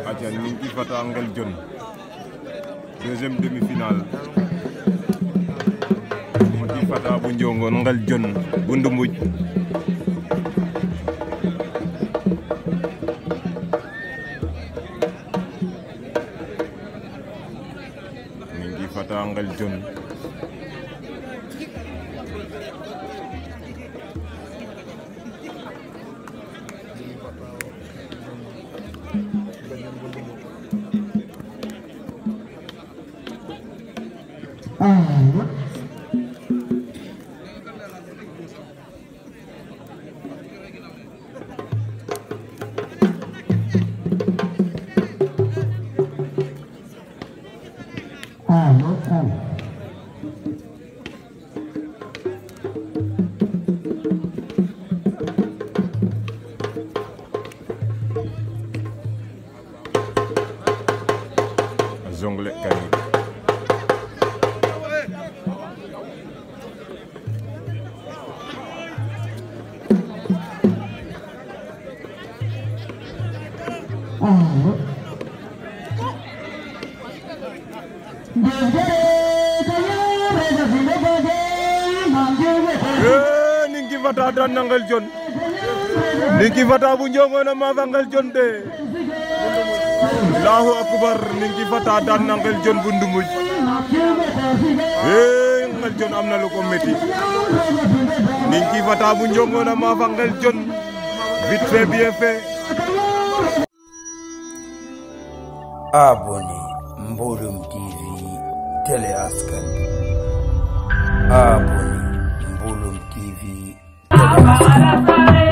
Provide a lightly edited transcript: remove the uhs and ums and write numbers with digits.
Aja Ninki Fata Ngel Jon, deuxième demi-finale. Ninki Fata bu Njongon Ngel Jon bu Ndumbuj. Ninki Fata Ngel Jon. Zongle kay Ninki Fata dan Ngel Jon. Ninki Fata bu Njongon ma fa Ngel Jon de. Allahu akbar, Ninki Fata dan Ngel Jon bu Ndumbuj. Ngel Jon am na lu ko metti. Ninki Fata bu Njongon ma fa Ngel Jon. Vite fait, bien fait. Abonné Mbolum TV Télé Askan. Abonné Mbolum TV Télé Askan.